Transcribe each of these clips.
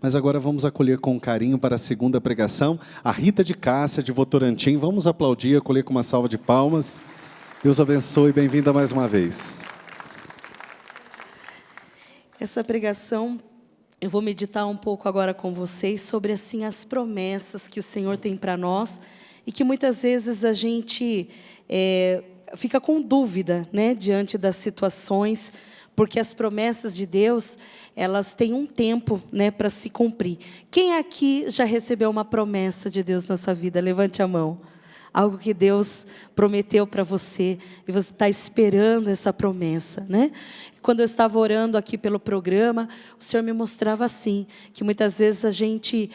Mas agora vamos acolher com carinho para a segunda pregação a Rita de Cássia, de Votorantim. Vamos aplaudir, acolher com uma salva de palmas. Deus abençoe, bem-vinda mais uma vez. Essa pregação, eu vou meditar um pouco agora com vocês sobre assim, as promessas que o Senhor tem para nós e que muitas vezes a gente fica com dúvida, né, diante das situações, porque as promessas de Deus, elas têm um tempo, né, para se cumprir. Quem aqui já recebeu uma promessa de Deus na sua vida? Levante a mão. Algo que Deus prometeu para você e você está esperando essa promessa, né? Quando eu estava orando aqui pelo programa, o Senhor me mostrava assim, que muitas vezes a gente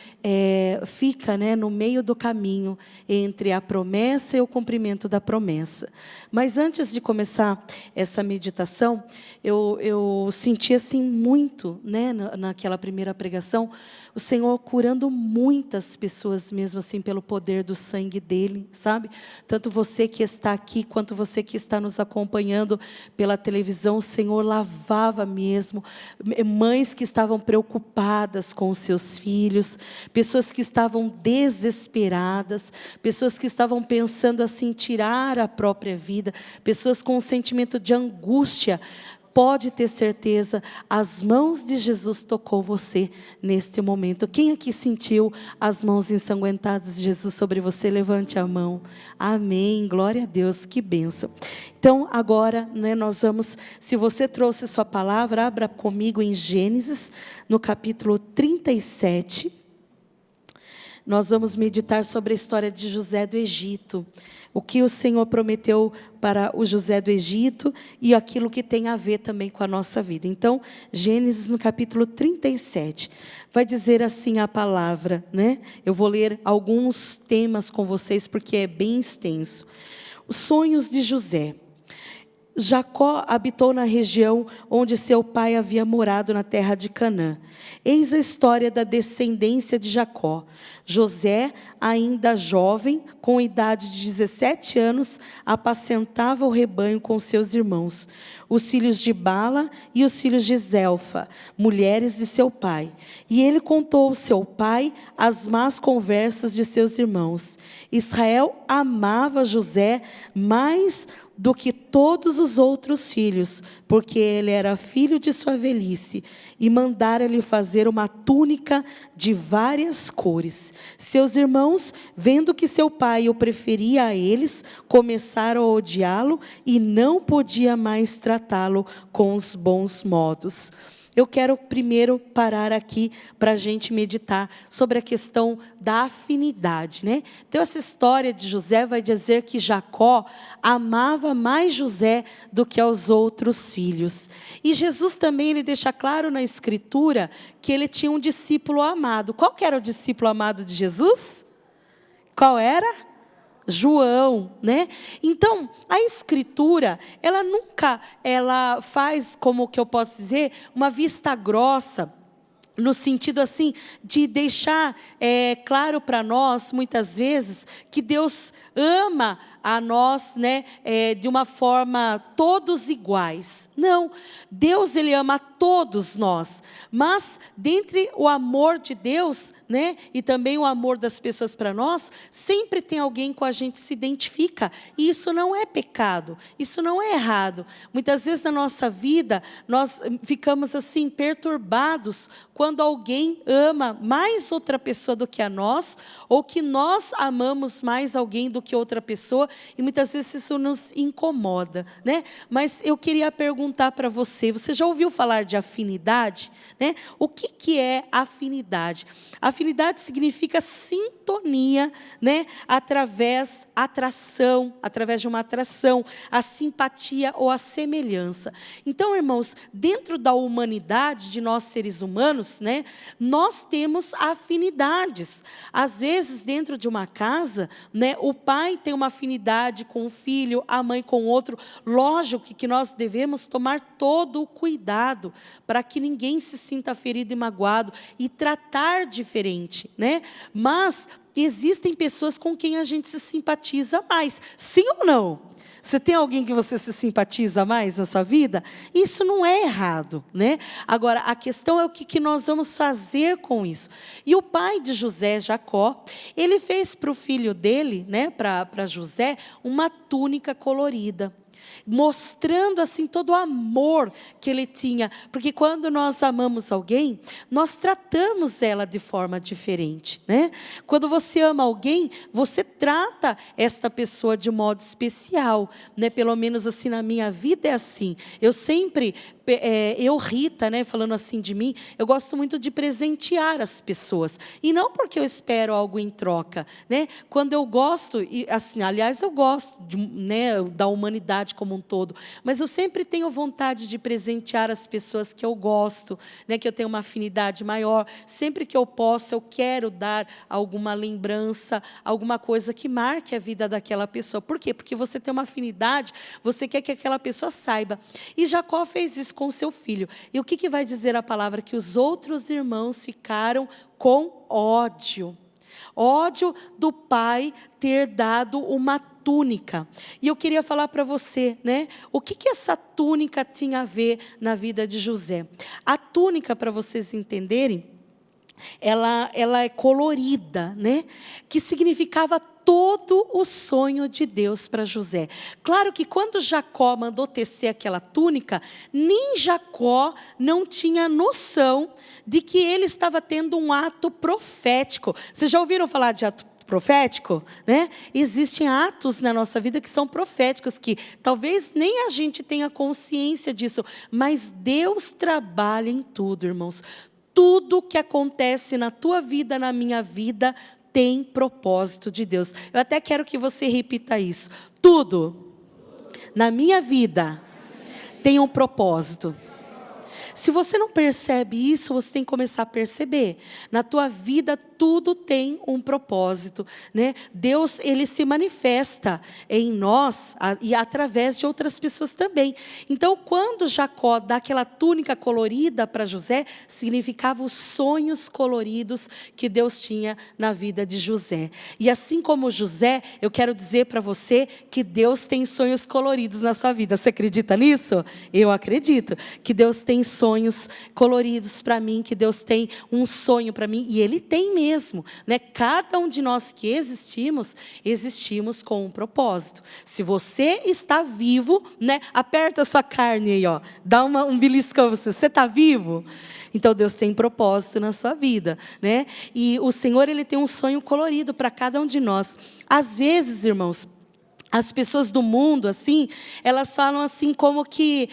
fica, né, no meio do caminho entre a promessa e o cumprimento da promessa. Mas antes de começar essa meditação, eu senti assim muito, né, naquela primeira pregação, o Senhor curando muitas pessoas mesmo assim pelo poder do sangue dele, sabe? Tanto você que está aqui, quanto você que está nos acompanhando pela televisão, o Senhor lavava mesmo, mães que estavam preocupadas com os seus filhos, pessoas que estavam desesperadas, pessoas que estavam pensando assim, tirar a própria vida, pessoas com um sentimento de angústia. Pode ter certeza, as mãos de Jesus tocou você neste momento. Quem aqui sentiu as mãos ensanguentadas de Jesus sobre você? Levante a mão. Amém, glória a Deus, que bênção. Então agora, né, nós vamos, se você trouxe sua palavra, abra comigo em Gênesis, no capítulo 37. Nós vamos meditar sobre a história de José do Egito. O que o Senhor prometeu para o José do Egito e aquilo que tem a ver também com a nossa vida. Então, Gênesis no capítulo 37. Vai dizer assim a palavra, né? Eu vou ler alguns temas com vocês porque é bem extenso. Os sonhos de José. Jacó habitou na região onde seu pai havia morado na terra de Canaã. Eis a história da descendência de Jacó. José, ainda jovem, com idade de 17 anos, apacentava o rebanho com seus irmãos, os filhos de Bala e os filhos de Zelfa, mulheres de seu pai. E ele contou ao seu pai as más conversas de seus irmãos. Israel amava José mais do que todos os outros filhos, porque ele era filho de sua velhice, e mandara-lhe fazer uma túnica de várias cores. Seus irmãos, vendo que seu pai o preferia a eles, começaram a odiá-lo e não podia mais tratá-lo com os bons modos. Eu quero primeiro parar aqui para a gente meditar sobre a questão da afinidade, né? Então essa história de José vai dizer que Jacó amava mais José do que aos outros filhos. E Jesus também, ele deixa claro na Escritura que ele tinha um discípulo amado. Qual que era o discípulo amado de Jesus? Qual era? João, né? Então, a Escritura, ela faz, como que eu posso dizer, uma vista grossa, no sentido assim, de deixar claro para nós, muitas vezes, que Deus ama a nós, né, de uma forma todos iguais. Não, Deus, ele ama todos nós, mas dentre o amor de Deus, né, e também o amor das pessoas para nós, sempre tem alguém com a gente se identifica, e isso não é pecado, isso não é errado. Muitas vezes na nossa vida, nós ficamos assim perturbados, quando alguém ama mais outra pessoa do que a nós, ou que nós amamos mais alguém do que outra pessoa, e muitas vezes isso nos incomoda, né? Mas eu queria perguntar para você, você já ouviu falar de afinidade, né? O que é afinidade? Afinidade significa sintonia, né? Atração, através de uma atração, a simpatia ou a semelhança. Então, irmãos, dentro da humanidade de nós seres humanos, né? Nós temos afinidades. Às vezes, dentro de uma casa, né? O pai tem uma afinidade com o filho, a mãe com o outro. Lógico que nós devemos tomar todo o cuidado para que ninguém se sinta ferido e magoado e tratar diferente, né? Mas existem pessoas com quem a gente se simpatiza mais. Sim ou não? Você tem alguém que você se simpatiza mais na sua vida? Isso não é errado, né? Agora, a questão é o que nós vamos fazer com isso. E o pai de José, Jacó, ele fez para o filho dele, né, para José, uma túnica colorida, mostrando assim todo o amor que ele tinha, porque quando nós amamos alguém, nós tratamos ela de forma diferente, né? Quando você ama alguém, você trata esta pessoa de modo especial, né? Pelo menos assim na minha vida é assim. Eu sempre, Rita, né, falando assim de mim, eu gosto muito de presentear as pessoas, e não porque eu espero algo em troca, né? Quando eu gosto, e assim, aliás, eu gosto né, da humanidade como um todo, mas eu sempre tenho vontade de presentear as pessoas que eu gosto, né, que eu tenho uma afinidade maior. Sempre que eu posso, eu quero dar alguma lembrança, alguma coisa que marque a vida daquela pessoa. Por quê? Porque você tem uma afinidade, você quer que aquela pessoa saiba. E Jacó fez isso com seu filho. E o que vai dizer a palavra? Que os outros irmãos ficaram com ódio. Ódio do pai ter dado uma túnica. E eu queria falar para você, né? O que essa túnica tinha a ver na vida de José? A túnica, para vocês entenderem, ela é colorida, né? Que significava todo o sonho de Deus para José. Claro que quando Jacó mandou tecer aquela túnica, nem Jacó não tinha noção de que ele estava tendo um ato profético. Vocês já ouviram falar de ato profético, né? Existem atos na nossa vida que são proféticos, que talvez nem a gente tenha consciência disso, mas Deus trabalha em tudo, irmãos. Tudo que acontece na tua vida, na minha vida, tem propósito de Deus. Eu até quero que você repita isso. Tudo na minha vida tem um propósito. Se você não percebe isso, você tem que começar a perceber. Na tua vida, tudo tem um propósito, né? Deus, ele se manifesta em nós e através de outras pessoas também. Então, quando Jacó dá aquela túnica colorida para José, significava os sonhos coloridos que Deus tinha na vida de José. E assim como José, eu quero dizer para você que Deus tem sonhos coloridos na sua vida. Você acredita nisso? Eu acredito que Deus tem sonhos coloridos para mim, que Deus tem um sonho para mim, e Ele tem mesmo, né? Cada um de nós que existimos com um propósito. Se você está vivo, né? Aperta a sua carne aí, ó, dá um beliscão, você está vivo? Então Deus tem propósito na sua vida, né? E o Senhor, Ele tem um sonho colorido para cada um de nós. Às vezes, irmãos, as pessoas do mundo, assim, elas falam assim como que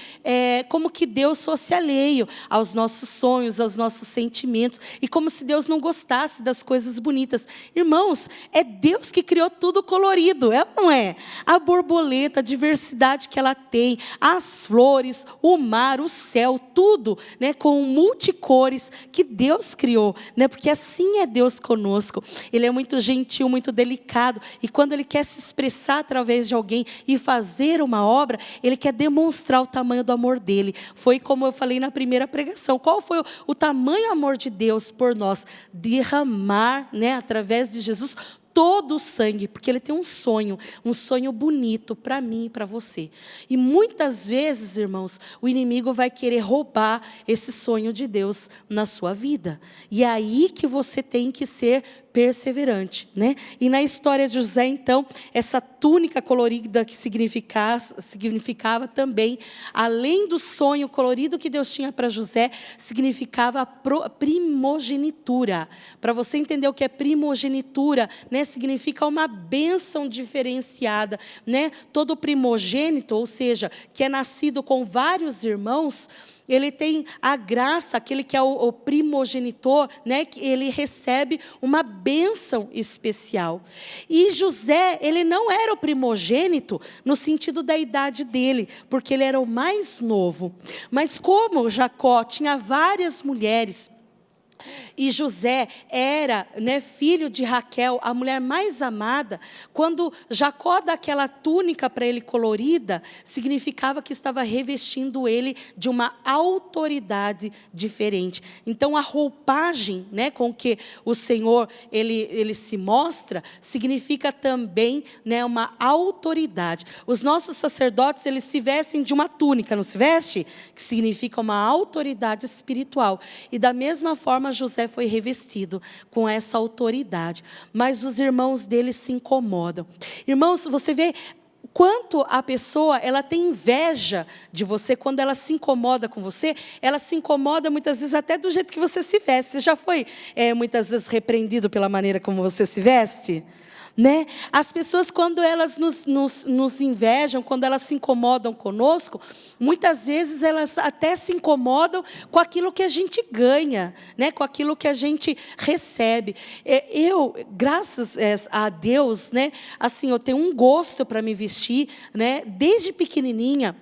Deus fosse alheio aos nossos sonhos, aos nossos sentimentos, e como se Deus não gostasse das coisas bonitas. Irmãos, é Deus que criou tudo colorido, é ou não é? A borboleta, a diversidade que ela tem, as flores, o mar, o céu, tudo, né, com multicores que Deus criou, né, porque assim é Deus conosco. Ele é muito gentil, muito delicado, e quando Ele quer se expressar através de alguém e fazer uma obra, Ele quer demonstrar o tamanho do amor dEle. Foi como eu falei na primeira pregação. Qual foi o tamanho amor de Deus por nós? Derramar, né, através de Jesus, todo o sangue, porque Ele tem um sonho bonito para mim e para você. E muitas vezes, irmãos, o inimigo vai querer roubar esse sonho de Deus na sua vida. E é aí que você tem que ser perseverante, né? E na história de José, então, essa túnica colorida que significava também, além do sonho colorido que Deus tinha para José, significava a primogenitura. Para você entender o que é primogenitura, né? Significa uma bênção diferenciada, né? Todo primogênito, ou seja, que é nascido com vários irmãos, ele tem a graça, aquele que é o primogenitor, né, que ele recebe uma bênção especial. E José, ele não era o primogênito no sentido da idade dele, porque ele era o mais novo. Mas como Jacó tinha várias mulheres, E José era, né, filho de Raquel, a mulher mais amada. Quando Jacó dá aquela túnica para ele colorida, significava que estava revestindo ele de uma autoridade diferente. Então a roupagem, né, com que o Senhor ele se mostra, significa também, né, uma autoridade. Os nossos sacerdotes, eles se vestem de uma túnica, não se veste? Que significa uma autoridade espiritual. E da mesma forma José foi revestido com essa autoridade. Mas os irmãos dele se incomodam. Irmãos, você vê quanto a pessoa, ela tem inveja de você, quando ela se incomoda com você, ela se incomoda muitas vezes até do jeito que você se veste. Você já foi muitas vezes repreendido pela maneira como você se veste? Né? As pessoas, quando elas nos invejam, quando elas se incomodam conosco, muitas vezes elas até se incomodam com aquilo que a gente ganha, né? Com aquilo que a gente recebe. Eu, graças a Deus, né? Assim, eu tenho um gosto para me vestir, né? Desde pequenininha.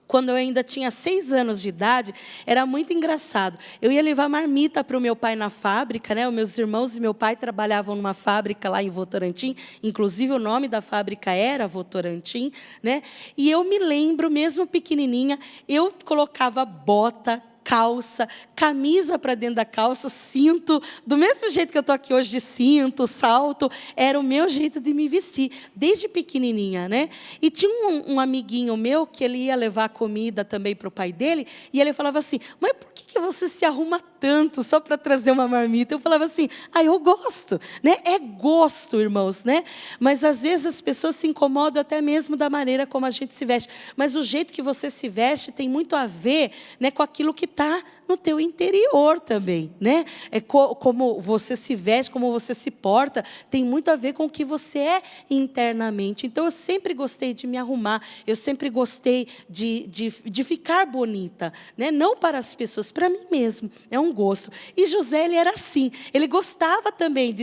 Quando eu ainda tinha 6 anos de idade, era muito engraçado. Eu ia levar marmita para o meu pai na fábrica, né? Os meus irmãos e meu pai trabalhavam numa fábrica lá em Votorantim, inclusive o nome da fábrica era Votorantim, né? E eu me lembro, mesmo pequenininha, eu colocava bota, calça, camisa para dentro da calça, cinto, do mesmo jeito que eu estou aqui hoje de cinto, salto, era o meu jeito de me vestir, desde pequenininha, né? E tinha um amiguinho meu que ele ia levar comida também para o pai dele, e ele falava assim, mãe, por que você se arruma tanto só para trazer uma marmita? Eu falava assim, eu gosto, né? É gosto, irmãos, né? Mas às vezes as pessoas se incomodam até mesmo da maneira como a gente se veste, mas o jeito que você se veste tem muito a ver, né, com aquilo que está no teu interior também, né? Como você se veste, como você se porta, tem muito a ver com o que você é internamente. Então, eu sempre gostei de me arrumar, eu sempre gostei de ficar bonita, né? Não para as pessoas, para mim mesmo, é um gosto. E José, ele era assim, ele gostava também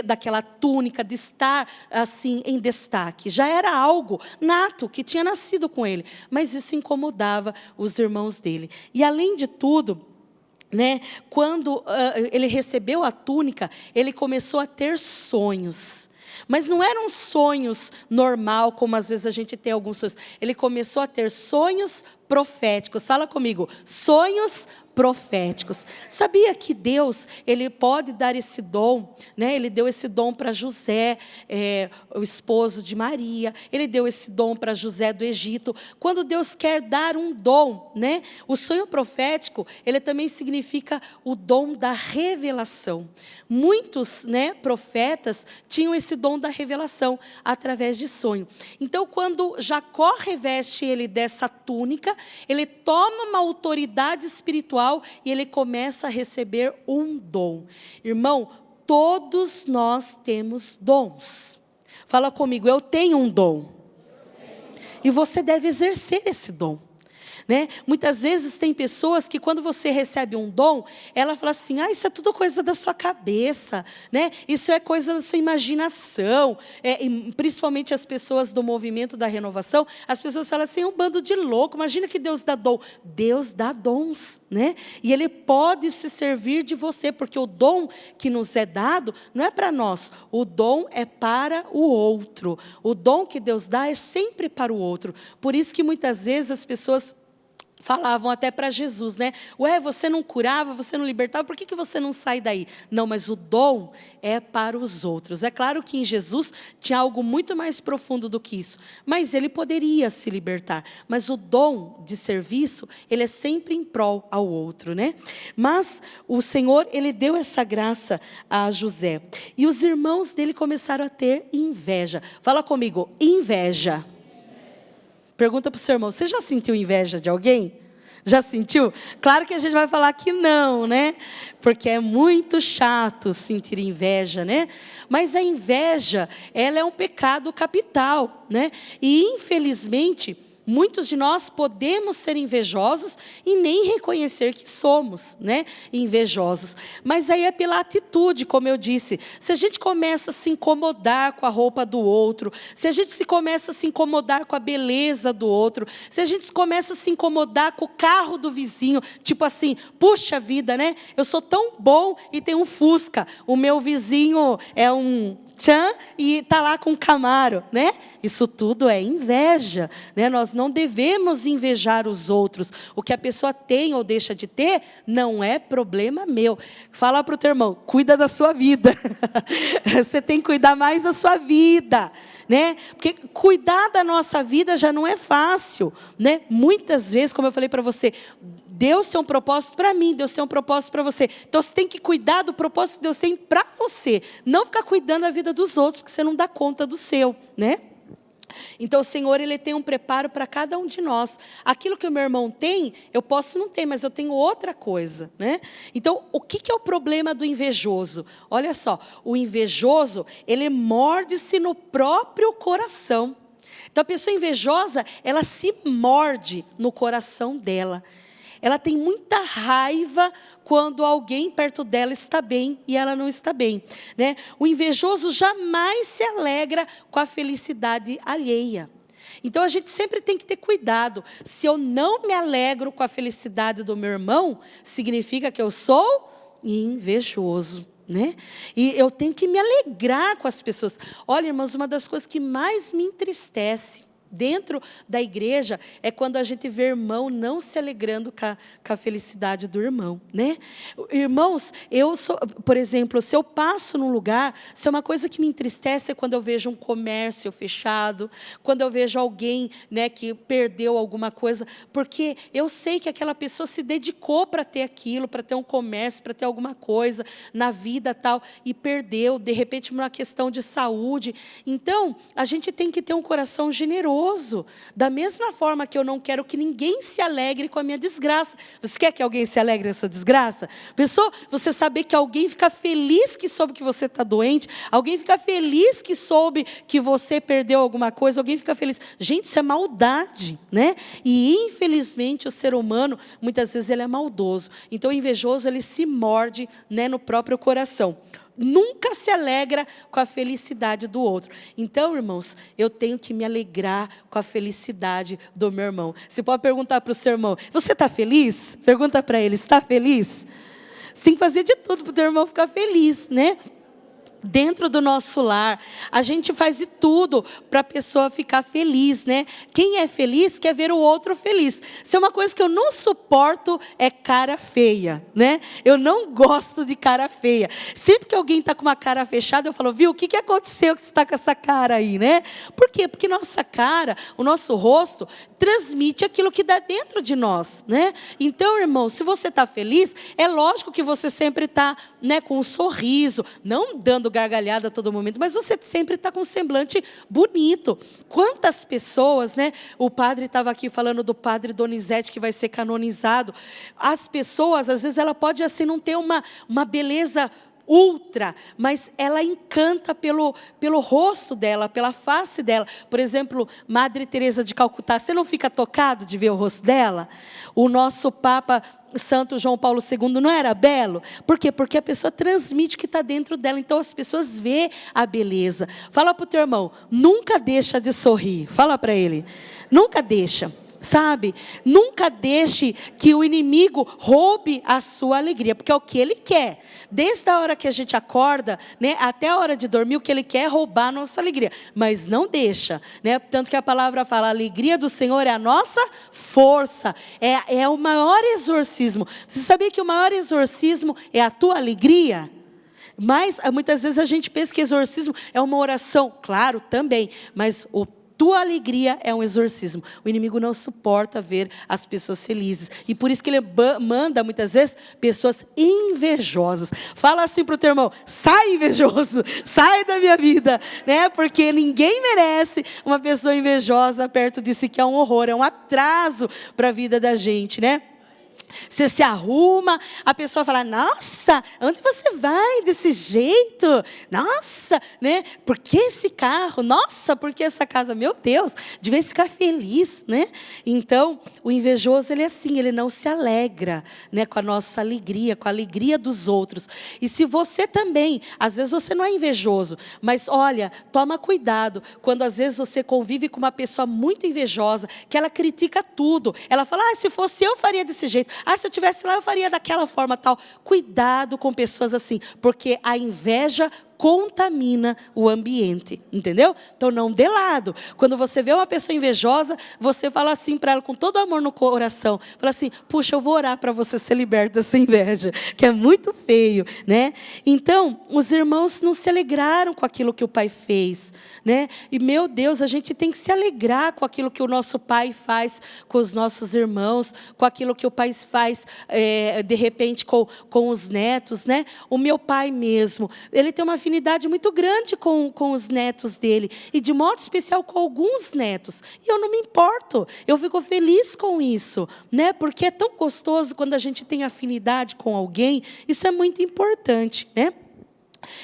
daquela túnica, de estar assim em destaque. Já era algo nato, que tinha nascido com ele, mas isso incomodava os irmãos dele. E além de tudo, né, quando ele recebeu a túnica, ele começou a ter sonhos. Mas não eram sonhos normal, como às vezes a gente tem alguns sonhos. Ele começou a ter sonhos proféticos. Fala comigo, sonhos proféticos. Sabia que Deus, ele pode dar esse dom, né? Ele deu esse dom para José, o esposo de Maria. Ele deu esse dom para José do Egito. Quando Deus quer dar um dom, né? O sonho profético, ele também significa o dom da revelação. Muitos, né, profetas tinham esse dom da revelação através de sonho. Então, quando Jacó reveste ele dessa túnica, ele toma uma autoridade espiritual e ele começa a receber um dom. Irmão, todos nós temos dons. Fala comigo, eu tenho um dom. E você deve exercer esse dom. Né? Muitas vezes tem pessoas que quando você recebe um dom, ela fala assim, isso é tudo coisa da sua cabeça, né? Isso é coisa da sua imaginação. E principalmente as pessoas do movimento da renovação, as pessoas falam assim, é um bando de louco, imagina que Deus dá dom. Deus dá dons, né? E Ele pode se servir de você, porque o dom que nos é dado não é para nós, o dom é para o outro. O dom que Deus dá é sempre para o outro. Por isso que muitas vezes as pessoas falavam até para Jesus, né? Você não curava, você não libertava, por que você não sai daí? Não, mas o dom é para os outros. É claro que em Jesus tinha algo muito mais profundo do que isso, mas ele poderia se libertar. Mas o dom de serviço, ele é sempre em prol ao outro, né? Mas o Senhor, ele deu essa graça a José. E os irmãos dele começaram a ter inveja. Fala comigo, inveja. Pergunta para o seu irmão, você já sentiu inveja de alguém? Já sentiu? Claro que a gente vai falar que não, né? Porque é muito chato sentir inveja, né? Mas a inveja, ela é um pecado capital, né? E infelizmente, Muitos de nós podemos ser invejosos e nem reconhecer que somos, né, invejosos. Mas aí é pela atitude, como eu disse. Se a gente começa a se incomodar com a roupa do outro, se a gente começa a se incomodar com a beleza do outro, se a gente começa a se incomodar com o carro do vizinho, tipo assim, puxa vida, né? Eu sou tão bom e tenho um Fusca, o meu vizinho é um Tchan e está lá com um Camaro, né? Isso tudo é inveja, né? Nós não devemos invejar os outros. O que a pessoa tem ou deixa de ter não é problema meu. Fala para o teu irmão, cuida da sua vida. Você tem que cuidar mais da sua vida, né? Porque cuidar da nossa vida já não é fácil, né? Muitas vezes, como eu falei para você, Deus tem um propósito para mim, Deus tem um propósito para você. Então você tem que cuidar do propósito que Deus tem para você. Não ficar cuidando da vida dos outros, porque você não dá conta do seu, né? Então o Senhor, Ele tem um preparo para cada um de nós. Aquilo que o meu irmão tem, eu posso não ter, mas eu tenho outra coisa, né? Então, o que é o problema do invejoso? Olha só, o invejoso, ele morde-se no próprio coração. Então a pessoa invejosa, ela se morde no coração dela. Ela tem muita raiva quando alguém perto dela está bem e ela não está bem, né? O invejoso jamais se alegra com a felicidade alheia. Então a gente sempre tem que ter cuidado. Se eu não me alegro com a felicidade do meu irmão, significa que eu sou invejoso, né? E eu tenho que me alegrar com as pessoas. Olha, irmãos, uma das coisas que mais me entristece dentro da igreja é quando a gente vê irmão não se alegrando com a felicidade do irmão, né? Irmãos, por exemplo, se eu passo num lugar, se é uma coisa que me entristece é quando eu vejo um comércio fechado, quando eu vejo alguém, né, que perdeu alguma coisa, porque eu sei que aquela pessoa se dedicou para ter aquilo, para ter um comércio, para ter alguma coisa na vida tal, e perdeu, de repente, uma questão de saúde. Então, a gente tem que ter um coração generoso. Da mesma forma que eu não quero que ninguém se alegre com a minha desgraça. Você quer que alguém se alegre com a sua desgraça? Pessoal, você saber que alguém fica feliz que soube que você está doente, alguém fica feliz que soube que você perdeu alguma coisa, alguém fica feliz. Gente, isso é maldade, né? E infelizmente o ser humano, muitas vezes ele é maldoso. Então o invejoso, ele se morde, né, no próprio coração. Nunca se alegra com a felicidade do outro. Então, irmãos, eu tenho que me alegrar com a felicidade do meu irmão. Você pode perguntar para o seu irmão, você está feliz? Pergunta para ele, está feliz? Você tem que fazer de tudo para o teu irmão ficar feliz, né? Dentro do nosso lar, a gente faz de tudo para a pessoa ficar feliz, né? Quem é feliz quer ver o outro feliz. Se é uma coisa que eu não suporto é cara feia, né? Eu não gosto de cara feia. Sempre que alguém está com uma cara fechada, eu falo, viu, o que aconteceu que você está com essa cara aí, né? Por quê? Porque nossa cara, o nosso rosto, transmite aquilo que dá dentro de nós, né? Então, irmão, se você está feliz, é lógico que você sempre está, né, com um sorriso, não dando gargalhada a todo momento, mas você sempre está com um semblante bonito. Quantas pessoas, né? O padre estava aqui falando do padre Donizete, que vai ser canonizado. As pessoas, às vezes, ela pode assim não ter uma beleza ultra, mas ela encanta pelo rosto dela, pela face dela. Por exemplo, Madre Teresa de Calcutá, você não fica tocado de ver o rosto dela? O nosso Papa Santo João Paulo II não era belo? Por quê? Porque a pessoa transmite o que está dentro dela, então as pessoas vê a beleza. Fala para o teu irmão, nunca deixa de sorrir. Fala para ele, nunca deixa. Sabe, nunca deixe que o inimigo roube a sua alegria, porque é o que ele quer. Desde a hora que a gente acorda, né, até a hora de dormir, o que ele quer é roubar a nossa alegria. Mas não deixa, né? Tanto que a palavra fala, a alegria do Senhor é a nossa força, é o maior exorcismo. Você sabia que o maior exorcismo é a tua alegria? Mas muitas vezes a gente pensa que exorcismo é uma oração, claro, também, mas tua alegria é um exorcismo. O inimigo não suporta ver as pessoas felizes. E por isso que ele manda, muitas vezes, pessoas invejosas. Fala assim para o teu irmão, sai invejoso, sai da minha vida. Né? Porque ninguém merece uma pessoa invejosa perto de si, que é um horror, é um atraso para a vida da gente, né? Você se arruma, a pessoa fala, nossa, onde você vai desse jeito? Nossa, né? Por que esse carro? Nossa, por que essa casa? Meu Deus, devia ficar feliz, né? Então, o invejoso, ele é assim, ele não se alegra, né, com a nossa alegria, com a alegria dos outros. E se você também, às vezes você não é invejoso, mas olha, toma cuidado, quando às vezes você convive com uma pessoa muito invejosa, que ela critica tudo, ela fala, se fosse eu faria desse jeito, se eu estivesse lá eu faria daquela forma tal. Cuidado com pessoas assim, porque a inveja contamina o ambiente, entendeu? Então não dê lado. Quando você vê uma pessoa invejosa, você fala assim para ela com todo amor no coração, fala assim, puxa, eu vou orar para você ser liberto dessa inveja, que é muito feio, né? Então, os irmãos não se alegraram com aquilo que o pai fez, né? E meu Deus, a gente tem que se alegrar com aquilo que o nosso pai faz com os nossos irmãos, com aquilo que o pai faz, de repente, com os netos, né? O meu pai mesmo, ele tem uma afinidade muito grande com os netos dele, e de modo especial com alguns netos, e eu não me importo, eu fico feliz com isso, né? Porque é tão gostoso quando a gente tem afinidade com alguém, isso é muito importante, né?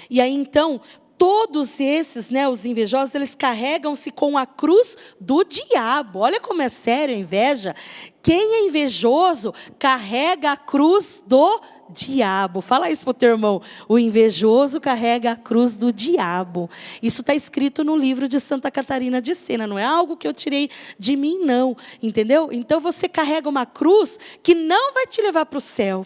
E aí então, todos esses, né, os invejosos, eles carregam-se com a cruz do diabo. Olha como é sério a inveja. Quem é invejoso carrega a cruz do diabo. Fala isso para o teu irmão. O invejoso carrega a cruz do diabo. Isso está escrito no livro de Santa Catarina de Sena. Não é algo que eu tirei de mim, não. Entendeu? Então você carrega uma cruz que não vai te levar para o céu.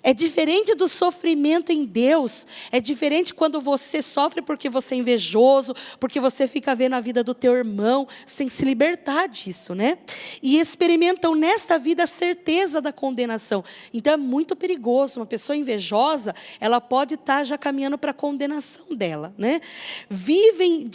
É diferente do sofrimento em Deus, é diferente quando você sofre porque você é invejoso, porque você fica vendo a vida do teu irmão, você tem que se libertar disso, né? E experimentam nesta vida a certeza da condenação. Então é muito perigoso, uma pessoa invejosa, ela pode estar já caminhando para a condenação dela, né? Vivem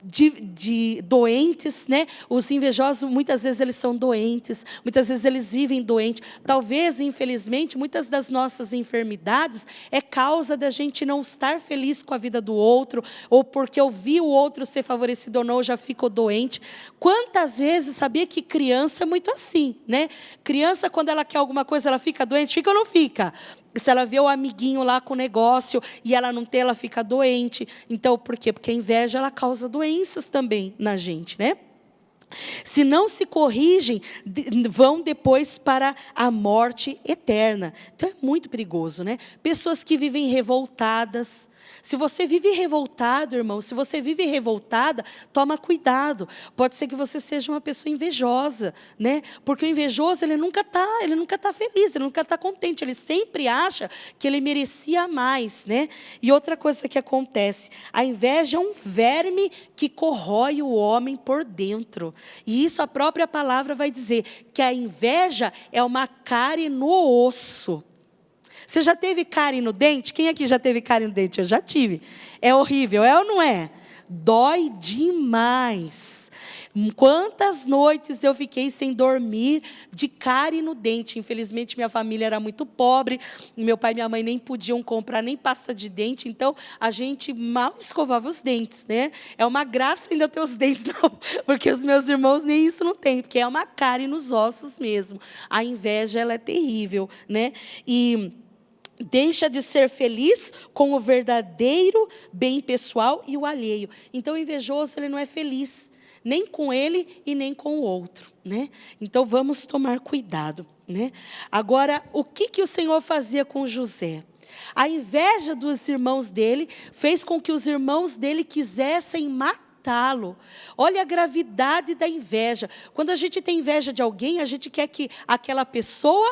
de doentes, né? Os invejosos, muitas vezes eles são doentes, muitas vezes eles vivem doentes. Talvez, infelizmente, muitas das nossas enfermidades é causa da gente não estar feliz com a vida do outro, ou porque eu vi o outro ser favorecido ou não, eu já fico doente. Quantas vezes, sabia que criança é muito assim, né? Criança, quando ela quer alguma coisa, ela fica doente, fica ou não fica? Se ela vê o amiguinho lá com o negócio e ela não tem, ela fica doente. Então, por quê? Porque a inveja, ela causa doenças também na gente, né? Se não se corrigem, vão depois para a morte eterna. Então, é muito perigoso, né? Pessoas que vivem revoltadas. Se você vive revoltado, irmão, se você vive revoltada, toma cuidado. Pode ser que você seja uma pessoa invejosa, né? Porque o invejoso, ele nunca tá feliz, ele nunca está contente, ele sempre acha que ele merecia mais, né? E outra coisa que acontece, a inveja é um verme que corrói o homem por dentro. E isso a própria palavra vai dizer, que a inveja é uma cárie no osso. Você já teve cárie no dente? Quem aqui já teve cárie no dente? Eu já tive. É horrível, é ou não é? Dói demais. Quantas noites eu fiquei sem dormir de cárie no dente. Infelizmente, minha família era muito pobre. Meu pai e minha mãe nem podiam comprar nem pasta de dente. Então, a gente mal escovava os dentes, né? É uma graça ainda ter os dentes, não. Porque os meus irmãos nem isso não têm. Porque é uma cárie nos ossos mesmo. A inveja, ela é terrível, né? E deixa de ser feliz com o verdadeiro bem pessoal e o alheio. Então, o invejoso, ele não é feliz, nem com ele e nem com o outro, né? Então, vamos tomar cuidado, né? Agora, o que o Senhor fazia com José? A inveja dos irmãos dele fez com que os irmãos dele quisessem matá-lo. Olha a gravidade da inveja. Quando a gente tem inveja de alguém, a gente quer que aquela pessoa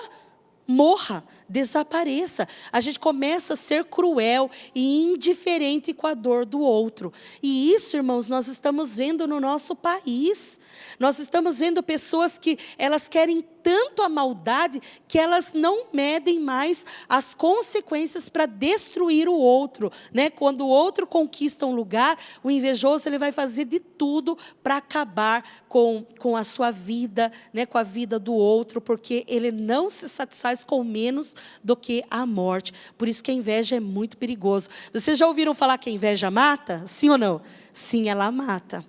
morra, desapareça. A gente começa a ser cruel e indiferente com a dor do outro. E isso, irmãos, nós estamos vendo no nosso país. Nós estamos vendo pessoas que elas querem tanto a maldade que elas não medem mais as consequências para destruir o outro, né? Quando o outro conquista um lugar, o invejoso ele vai fazer de tudo para acabar com a sua vida, né? Com a vida do outro, porque ele não se satisfaz com menos do que a morte. Por isso que a inveja é muito perigoso. Vocês já ouviram falar que a inveja mata? Sim ou não? Sim, ela mata.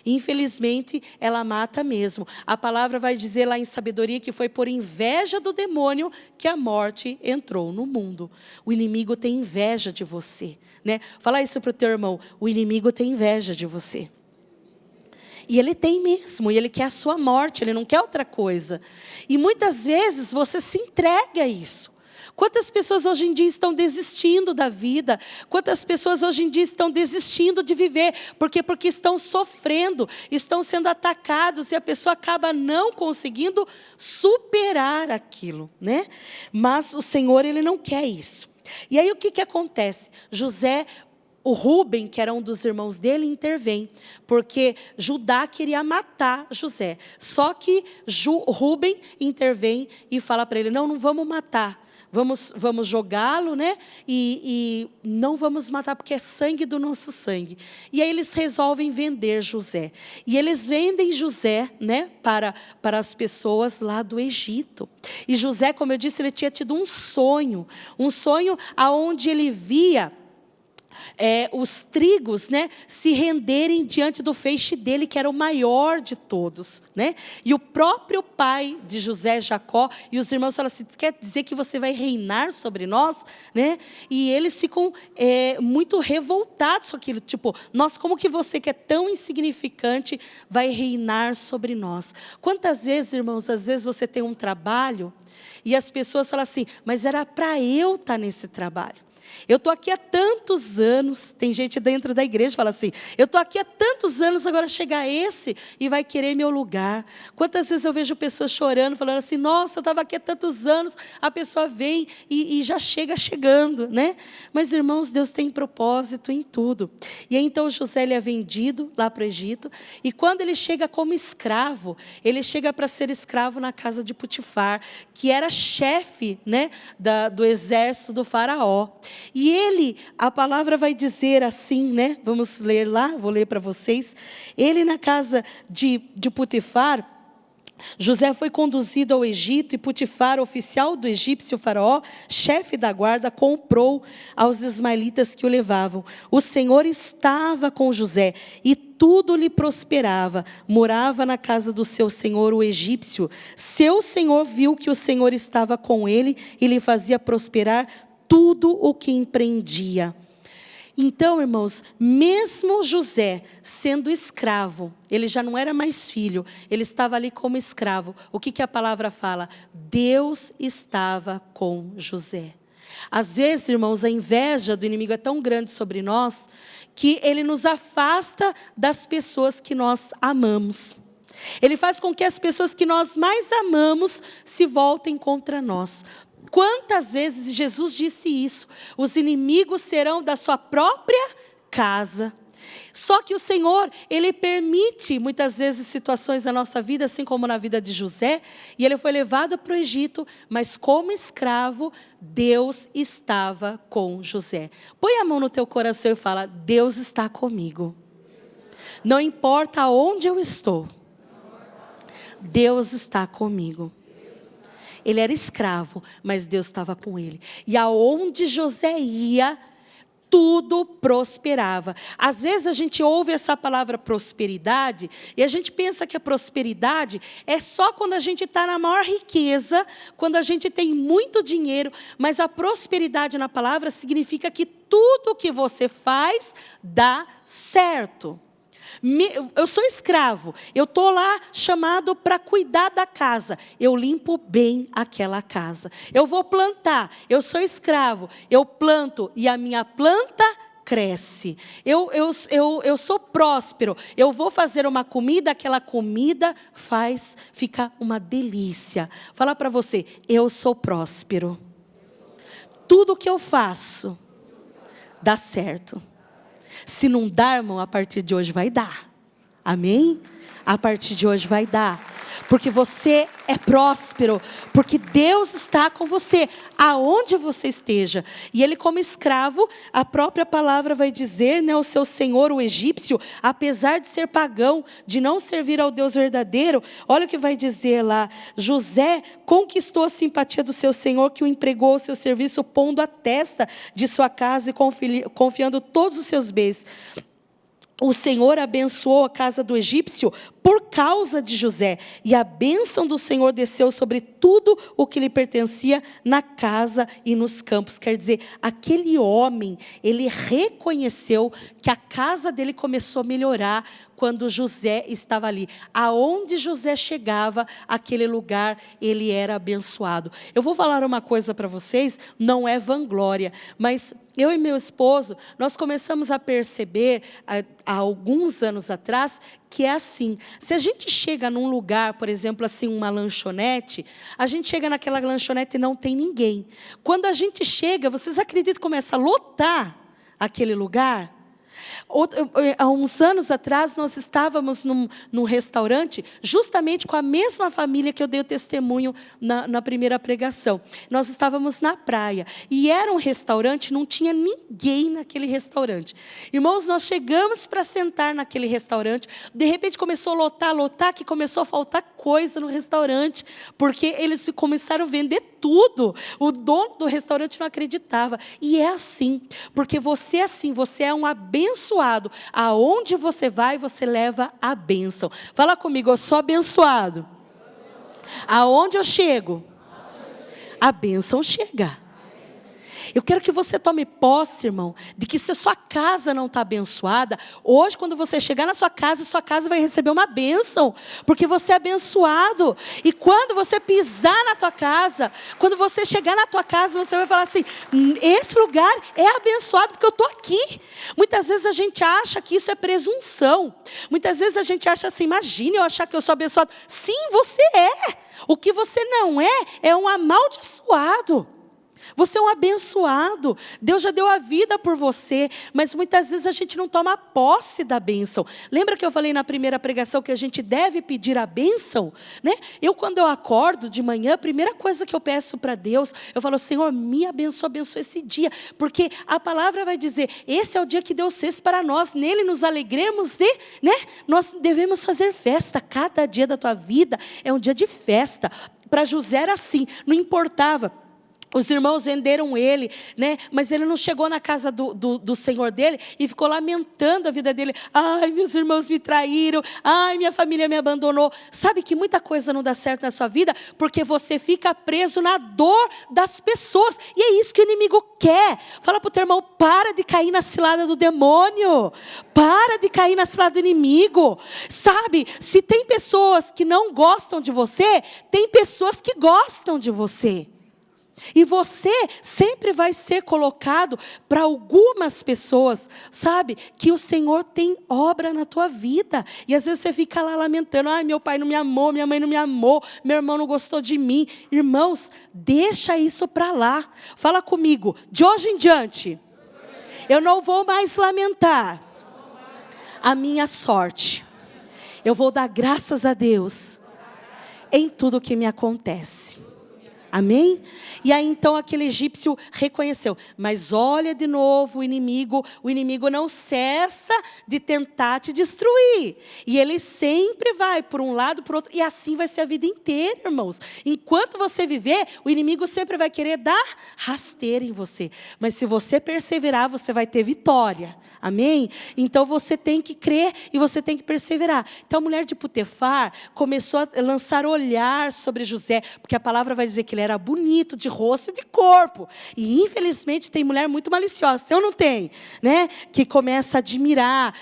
Infelizmente, ela mata mesmo. A palavra vai dizer lá em Sabedoria que foi por inveja do demônio que a morte entrou no mundo. O inimigo tem inveja de você, né? Fala isso para o teu irmão, o inimigo tem inveja de você. E ele tem mesmo, e ele quer a sua morte, ele não quer outra coisa. E muitas vezes você se entrega a isso. Quantas pessoas hoje em dia estão desistindo da vida? Quantas pessoas hoje em dia estão desistindo de viver? Por quê? Porque estão sofrendo, estão sendo atacados e a pessoa acaba não conseguindo superar aquilo, né? Mas o Senhor, Ele não quer isso. E aí o que acontece? José, o Rúben, que era um dos irmãos dele, intervém, porque Judá queria matar José. Só que Rúben intervém e fala para ele, não vamos matar. Vamos jogá-lo, né? E não vamos matar, porque é sangue do nosso sangue. E aí eles resolvem vender José. E eles vendem José, né? Para as pessoas lá do Egito. E José, como eu disse, ele tinha tido um sonho aonde ele via os trigos, né, se renderem diante do feixe dele, que era o maior de todos, né? E o próprio pai de José, Jacó, e os irmãos falam assim, quer dizer que você vai reinar sobre nós? Né? E eles ficam muito revoltados com aquilo, tipo, nós, como que você que é tão insignificante vai reinar sobre nós? Quantas vezes, irmãos, às vezes você tem um trabalho e as pessoas falam assim, mas era para eu estar nesse trabalho. Eu estou aqui há tantos anos, tem gente dentro da igreja que fala assim, eu estou aqui há tantos anos, agora chega esse e vai querer meu lugar. Quantas vezes eu vejo pessoas chorando, falando assim, nossa, eu estava aqui há tantos anos, a pessoa vem e já chega chegando, né? Mas, irmãos, Deus tem propósito em tudo. E aí, então, José ele é vendido lá para o Egito, e quando ele chega como escravo, ele chega para ser escravo na casa de Potifar, que era chefe, né, do exército do faraó. E ele, a palavra vai dizer assim, né? Vamos ler lá, vou ler para vocês. Ele na casa de Potifar, José foi conduzido ao Egito e Potifar, oficial do egípcio faraó, chefe da guarda, comprou aos ismaelitas que o levavam. O Senhor estava com José e tudo lhe prosperava. Morava na casa do seu senhor, o egípcio. Seu senhor viu que o Senhor estava com ele e lhe fazia prosperar tudo o que empreendia. Então, irmãos, mesmo José sendo escravo, ele já não era mais filho, ele estava ali como escravo. O que a palavra fala? Deus estava com José. Às vezes, irmãos, a inveja do inimigo é tão grande sobre nós, que ele nos afasta das pessoas que nós amamos. Ele faz com que as pessoas que nós mais amamos se voltem contra nós. Quantas vezes Jesus disse isso? Os inimigos serão da sua própria casa. Só que o Senhor, Ele permite muitas vezes situações na nossa vida, assim como na vida de José, e ele foi levado para o Egito, mas como escravo, Deus estava com José. Põe a mão no teu coração e fala, Deus está comigo. Não importa onde eu estou, Deus está comigo. Ele era escravo, mas Deus estava com ele. E aonde José ia, tudo prosperava. Às vezes a gente ouve essa palavra prosperidade e a gente pensa que a prosperidade é só quando a gente está na maior riqueza, quando a gente tem muito dinheiro, mas a prosperidade na palavra significa que tudo que você faz dá certo. Eu sou escravo, eu estou lá chamado para cuidar da casa, eu limpo bem aquela casa. Eu vou plantar, eu sou escravo, eu planto e a minha planta cresce. Eu sou próspero, eu vou fazer uma comida, aquela comida fica uma delícia. Fala para você, eu sou próspero. Tudo que eu faço dá certo. Se não dar, irmão, a partir de hoje vai dar. Amém? A partir de hoje vai dar. Porque você é próspero. Porque Deus está com você, aonde você esteja. E ele, como escravo, a própria palavra vai dizer, né, o seu senhor, o egípcio, apesar de ser pagão, de não servir ao Deus verdadeiro, olha o que vai dizer lá. José conquistou a simpatia do seu senhor, que o empregou ao seu serviço, pondo a testa de sua casa e confiando todos os seus bens. o Senhor abençoou a casa do egípcio por causa de José. E a bênção do Senhor desceu sobre tudo o que lhe pertencia na casa e nos campos. Quer dizer, aquele homem, ele reconheceu que a casa dele começou a melhorar quando José estava ali. Aonde José chegava, aquele lugar, ele era abençoado. Eu vou falar uma coisa para vocês, não é vanglória, mas eu e meu esposo, nós começamos a perceber, há alguns anos atrás, que é assim. Se a gente chega num lugar, por exemplo, assim, uma lanchonete, a gente chega naquela lanchonete e não tem ninguém. Quando a gente chega, vocês acreditam que começa a lotar aquele lugar? Há uns anos atrás, nós estávamos num restaurante, justamente com a mesma família que eu dei o testemunho na primeira pregação. Nós estávamos na praia, e era um restaurante, não tinha ninguém naquele restaurante. Irmãos, nós chegamos para sentar naquele restaurante, de repente começou a lotar, que começou a faltar coisa no restaurante, porque eles começaram a vender tudo. O dono do restaurante não acreditava. E é assim, porque você é assim, você é um abençoado. Aonde você vai, você leva a bênção. Fala comigo, eu sou abençoado. Aonde eu chego, a bênção chega. Eu quero que você tome posse, irmão, de que se a sua casa não está abençoada, hoje quando você chegar na sua casa vai receber uma bênção, porque você é abençoado. E quando você pisar na tua casa, quando você chegar na tua casa, você vai falar assim, esse lugar é abençoado porque eu estou aqui. Muitas vezes a gente acha que isso é presunção. Muitas vezes a gente acha assim, imagine eu achar que eu sou abençoado. Sim, você é. O que você não é um amaldiçoado. Você é um abençoado. Deus já deu a vida por você, mas muitas vezes a gente não toma posse da bênção. Lembra que eu falei na primeira pregação que a gente deve pedir a bênção? Né? Quando eu acordo de manhã, a primeira coisa que eu peço para Deus, eu falo, Senhor, me abençoa esse dia, porque a palavra vai dizer, esse é o dia que Deus fez para nós, nele nos alegremos e nós devemos fazer festa. Cada dia da tua vida é um dia de festa. Para José era assim, não importava. Os irmãos venderam ele, mas ele não chegou na casa do senhor dele e ficou lamentando a vida dele. Ai, meus irmãos me traíram. Ai, minha família me abandonou. Sabe que muita coisa não dá certo na sua vida porque você fica preso na dor das pessoas. E é isso que o inimigo quer. Fala para o teu irmão, para de cair na cilada do demônio. Para de cair na cilada do inimigo. Sabe, se tem pessoas que não gostam de você, tem pessoas que gostam de você. E você sempre vai ser colocado para algumas pessoas, sabe, que o Senhor tem obra na tua vida. E às vezes você fica lá lamentando, ai, meu pai não me amou, minha mãe não me amou, meu irmão não gostou de mim. Irmãos, deixa isso para lá. Fala comigo, de hoje em diante, eu não vou mais lamentar a minha sorte. Eu vou dar graças a Deus em tudo que me acontece. Amém? E aí então aquele egípcio reconheceu. Mas olha de novo o inimigo não cessa de tentar te destruir. E ele sempre vai por um lado, por outro. E assim vai ser a vida inteira, irmãos. Enquanto você viver, o inimigo sempre vai querer dar rasteira em você. Mas se você perseverar, você vai ter vitória. Amém? Então você tem que crer e você tem que perseverar. Então a mulher de Potefar começou a lançar olhar sobre José, porque a palavra vai dizer que ele era bonito de rosto e de corpo. E infelizmente tem mulher muito maliciosa, eu não tenho, que começa a admirar,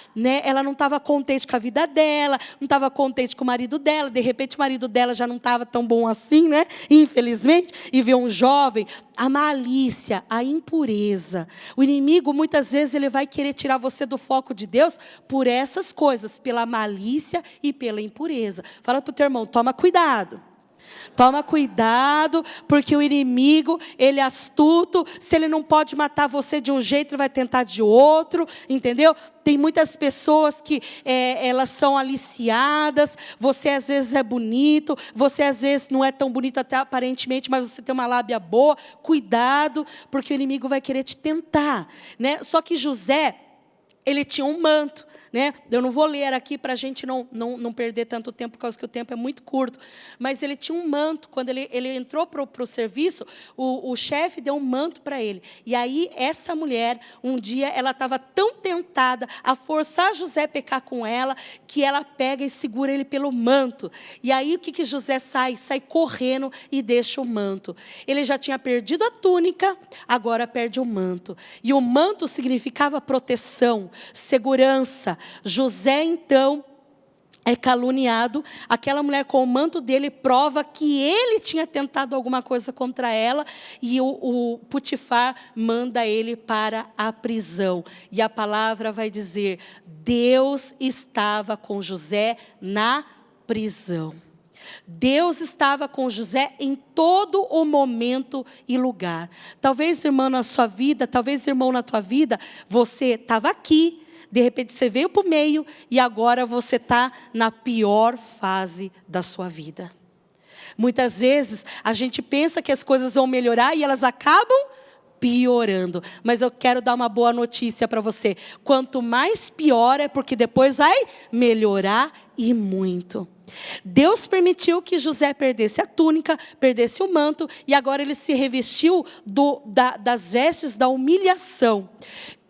Ela não estava contente com a vida dela, não estava contente com o marido dela, de repente o marido dela já não estava tão bom assim, Infelizmente, e vê um jovem, a malícia, a impureza. O inimigo muitas vezes ele vai querer tirar você do foco de Deus por essas coisas, pela malícia e pela impureza. Fala para o teu irmão, toma cuidado. Toma cuidado, porque o inimigo, ele é astuto. Se ele não pode matar você de um jeito, ele vai tentar de outro, entendeu? Tem muitas pessoas que elas são aliciadas. Você às vezes é bonito, você às vezes não é tão bonito até aparentemente, mas você tem uma lábia boa. Cuidado, porque o inimigo vai querer te tentar, Só que José, Ele tinha um manto, né? Eu não vou ler aqui para a gente não perder tanto tempo, por causa que o tempo é muito curto. Mas ele tinha um manto. Quando ele entrou para o serviço, o chefe deu um manto para ele. E aí, essa mulher, um dia, ela estava tão tentada a forçar José a pecar com ela, que ela pega e segura ele pelo manto. E aí, o que José sai? Sai correndo e deixa o manto. Ele já tinha perdido a túnica, agora perde o manto. E o manto significava proteção, segurança. José, então, é caluniado. Aquela mulher com o manto dele prova que ele tinha tentado alguma coisa contra ela. E o Potifar manda ele para a prisão. E a palavra vai dizer: Deus estava com José na prisão. Deus estava com José em todo o momento e lugar. Talvez, irmã, na sua vida, talvez, irmão, na tua vida, você estava aqui, de repente você veio para o meio e agora você está na pior fase da sua vida. Muitas vezes a gente pensa que as coisas vão melhorar e elas acabam piorando. Mas eu quero dar uma boa notícia para você. Quanto mais pior é porque depois vai melhorar e muito. Deus permitiu que José perdesse a túnica, perdesse o manto, e agora ele se revestiu das vestes da humilhação.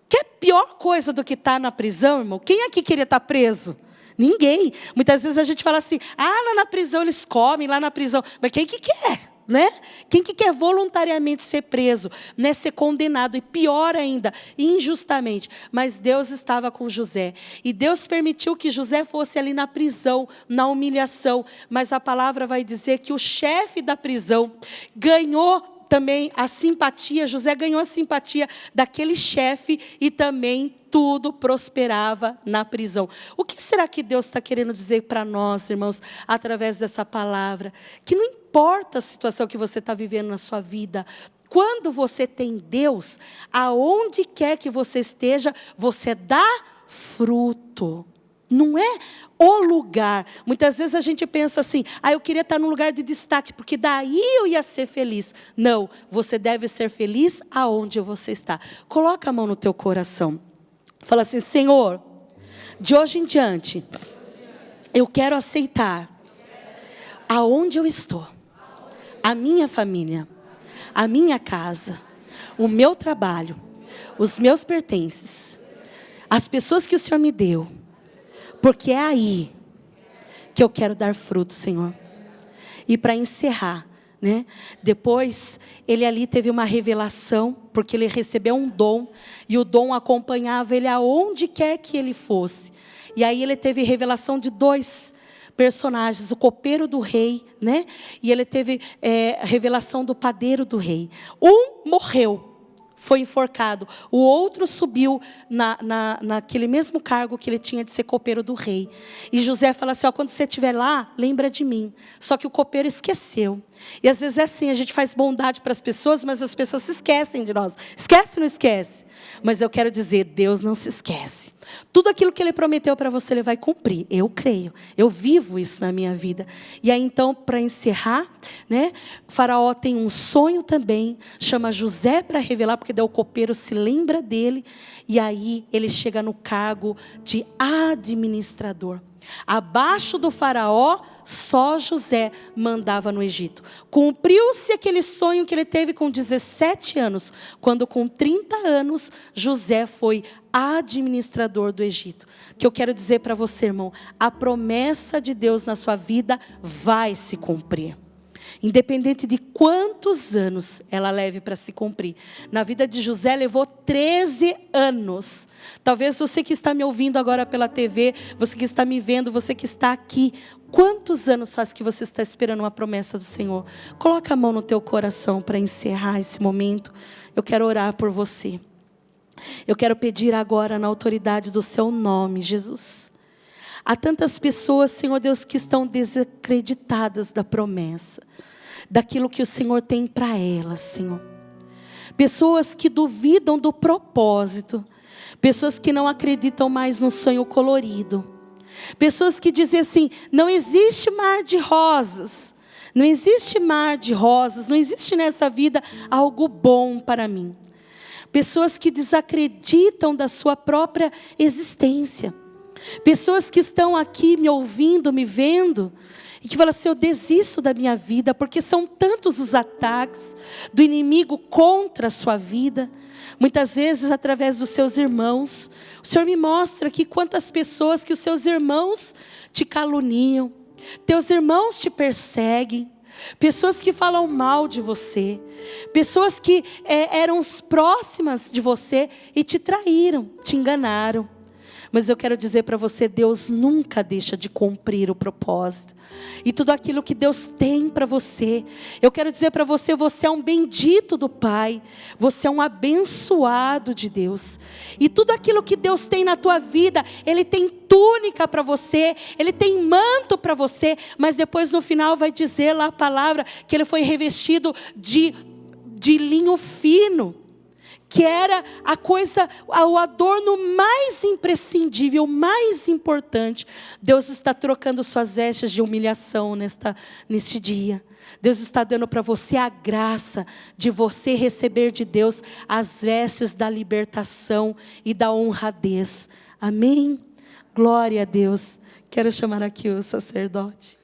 Que pior coisa do que estar na prisão, irmão? Quem aqui queria estar preso? Ninguém. Muitas vezes a gente fala assim: lá na prisão eles comem, lá na prisão. Mas quem que quer? Né? Quem que quer voluntariamente ser preso, né? Ser condenado, e pior ainda, injustamente. Mas Deus estava com José, e Deus permitiu que José fosse ali na prisão, na humilhação. Mas a palavra vai dizer que o chefe da prisão ganhou também a simpatia, José ganhou a simpatia daquele chefe, e também tudo prosperava na prisão. O que será que Deus está querendo dizer para nós, irmãos, através dessa palavra? Que não importa a situação que você está vivendo na sua vida, quando você tem Deus, aonde quer que você esteja, você dá fruto. Não é o lugar. Muitas vezes a gente pensa assim: eu queria estar num lugar de destaque, porque daí eu ia ser feliz. Não, você deve ser feliz aonde você está. Coloca a mão no teu coração. Fala assim: Senhor, de hoje em diante, eu quero aceitar aonde eu estou, a minha família, a minha casa, o meu trabalho, os meus pertences, as pessoas que o Senhor me deu. Porque é aí que eu quero dar fruto, Senhor. E para encerrar, né? Depois, ele ali teve uma revelação, porque ele recebeu um dom, e o dom acompanhava ele aonde quer que ele fosse. E aí ele teve revelação de 2 personagens, o copeiro do rei, né? E ele teve revelação do padeiro do rei. Um morreu, foi enforcado. O outro subiu naquele mesmo cargo que ele tinha de ser copeiro do rei. E José fala assim: quando você estiver lá, lembra de mim. Só que o copeiro esqueceu. E às vezes é assim, a gente faz bondade para as pessoas, mas as pessoas se esquecem de nós. Esquece ou não esquece? Mas eu quero dizer, Deus não se esquece. Tudo aquilo que Ele prometeu para você, Ele vai cumprir. Eu creio, eu vivo isso na minha vida. E aí então, para encerrar, né, o faraó tem um sonho também, chama José para revelar, porque daí o copeiro se lembra dele, e aí ele chega no cargo de administrador. Abaixo do faraó, só José mandava no Egito. Cumpriu-se aquele sonho que ele teve com 17 anos, quando com 30 anos, José foi administrador do Egito. O que eu quero dizer para você, irmão, a promessa de Deus na sua vida vai se cumprir. Independente de quantos anos ela leve para se cumprir. Na vida de José levou 13 anos. Talvez você que está me ouvindo agora pela TV, você que está me vendo, você que está aqui, quantos anos faz que você está esperando uma promessa do Senhor? Coloca a mão no teu coração para encerrar esse momento. Eu quero orar por você. Eu quero pedir agora na autoridade do seu nome, Jesus. Há tantas pessoas, Senhor Deus, que estão desacreditadas da promessa, daquilo que o Senhor tem para elas, Senhor. Pessoas que duvidam do propósito, pessoas que não acreditam mais no sonho colorido, pessoas que dizem assim: não existe mar de rosas, não existe mar de rosas, não existe nessa vida algo bom para mim. pessoas que desacreditam da sua própria existência, pessoas que estão aqui me ouvindo, me vendo, e que falam assim: eu desisto da minha vida, porque são tantos os ataques do inimigo contra a sua vida, muitas vezes através dos seus irmãos. O Senhor me mostra aqui quantas pessoas que os seus irmãos te caluniam, teus irmãos te perseguem, pessoas que falam mal de você, pessoas que eram próximas de você e te traíram, te enganaram. Mas eu quero dizer para você, Deus nunca deixa de cumprir o propósito. E tudo aquilo que Deus tem para você, eu quero dizer para você, você é um bendito do Pai. Você é um abençoado de Deus. E tudo aquilo que Deus tem na tua vida, Ele tem túnica para você, Ele tem manto para você. Mas depois no final vai dizer lá a palavra, que Ele foi revestido de linho fino, que era a coisa, o adorno mais imprescindível, mais importante. Deus está trocando suas vestes de humilhação neste dia. Deus está dando para você a graça de você receber de Deus as vestes da libertação e da honradez. Amém? Glória a Deus. Quero chamar aqui o sacerdote.